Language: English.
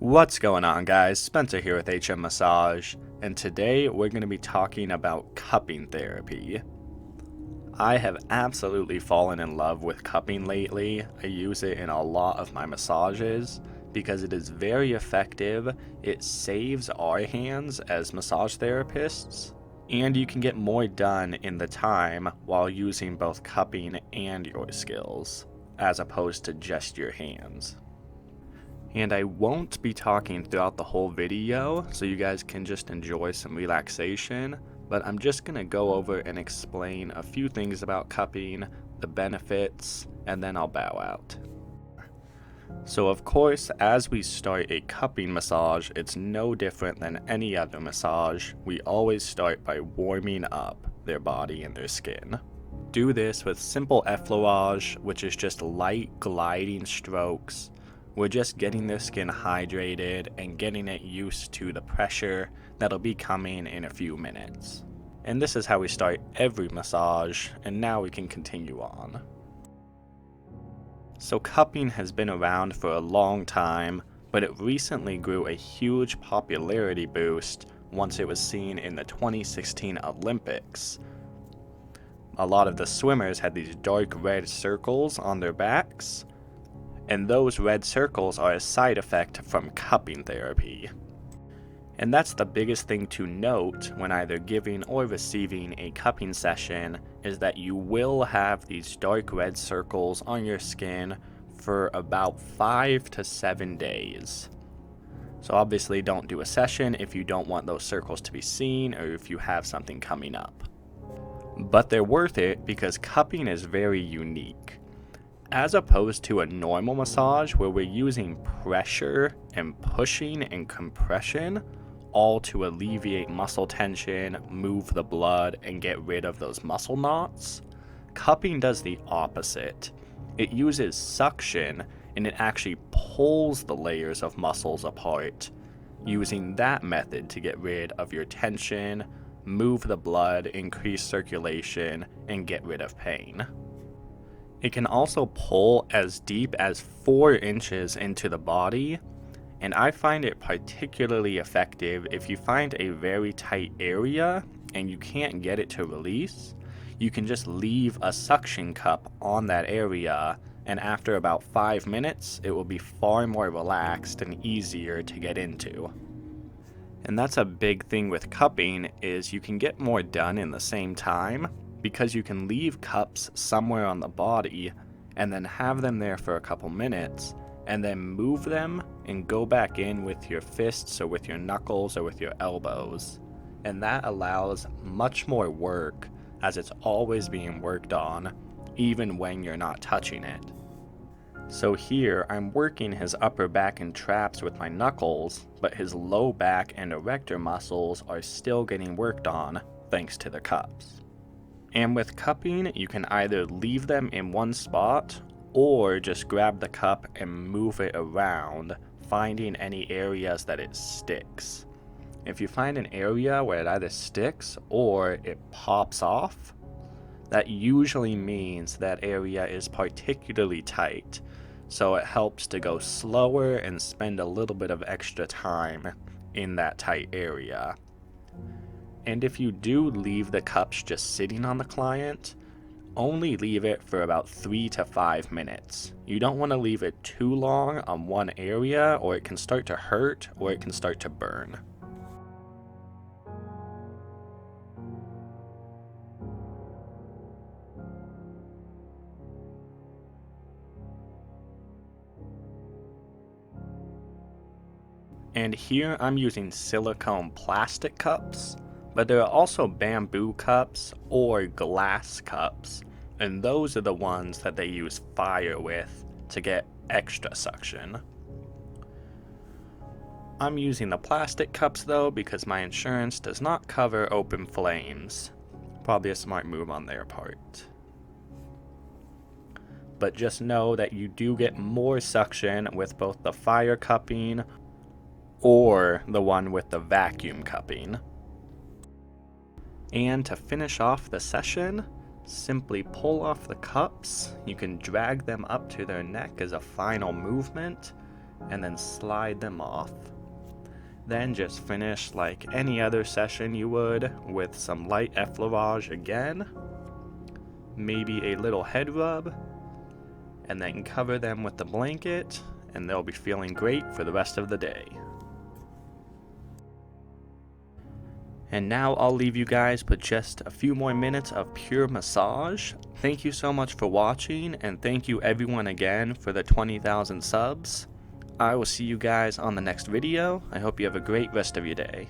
What's going on, guys? Spencer here with HM Massage, and today we're going to be talking about cupping therapy. I have absolutely fallen in love with cupping lately. I use it in a lot of my massages because it is very effective. It saves our hands as massage therapists, and you can get more done in the time while using both cupping and your skills, as opposed to just your hands. And I won't be talking throughout the whole video, so you guys can just enjoy some relaxation, but I'm just going to go over and explain a few things about cupping, the benefits, and then I'll bow out. So of course, as we start a cupping massage, it's no different than any other massage. We always start by warming up their body and their skin. Do this with simple effleurage, which is just light gliding strokes. We're just getting their skin hydrated and getting it used to the pressure that'll be coming in a few minutes. And this is how we start every massage, and now we can continue on. So cupping has been around for a long time, but it recently grew a huge popularity boost once it was seen in the 2016 Olympics. A lot of the swimmers had these dark red circles on their backs, and those red circles are a side effect from cupping therapy. And that's the biggest thing to note when either giving or receiving a cupping session, is that you will have these dark red circles on your skin for about 5 to 7 days. So obviously don't do a session if you don't want those circles to be seen or if you have something coming up. But they're worth it because cupping is very unique. As opposed to a normal massage where we're using pressure and pushing and compression, all to alleviate muscle tension, move the blood, and get rid of those muscle knots, cupping does the opposite. It uses suction and it actually pulls the layers of muscles apart, using that method to get rid of your tension, move the blood, increase circulation, and get rid of pain. It can also pull as deep as 4 inches into the body, and I find it particularly effective if you find a very tight area and you can't get it to release. You can just leave a suction cup on that area, and after about 5 minutes, it will be far more relaxed and easier to get into. And that's a big thing with cupping, is you can get more done in the same time, because you can leave cups somewhere on the body and then have them there for a couple minutes and then move them and go back in with your fists or with your knuckles or with your elbows. And that allows much more work, as it's always being worked on, even when you're not touching it. So here I'm working his upper back and traps with my knuckles, but his low back and erector muscles are still getting worked on thanks to the cups. And with cupping, you can either leave them in one spot or just grab the cup and move it around, finding any areas that it sticks. If you find an area where it either sticks or it pops off, that usually means that area is particularly tight, so it helps to go slower and spend a little bit of extra time in that tight area. And if you do leave the cups just sitting on the client, only leave it for about 3 to 5 minutes. You don't want to leave it too long on one area, or it can start to hurt or it can start to burn. And here I'm using silicone plastic cups, but there are also bamboo cups or glass cups, and those are the ones that they use fire with to get extra suction. I'm using the plastic cups though because my insurance does not cover open flames. Probably a smart move on their part. But just know that you do get more suction with both the fire cupping or the one with the vacuum cupping. And to finish off the session, simply pull off the cups. You can drag them up to their neck as a final movement, and then slide them off. Then just finish like any other session you would with some light effleurage again, maybe a little head rub, and then cover them with the blanket, and they'll be feeling great for the rest of the day. And now I'll leave you guys with just a few more minutes of pure massage. Thank you so much for watching, and thank you everyone again for the 20,000 subs. I will see you guys on the next video. I hope you have a great rest of your day.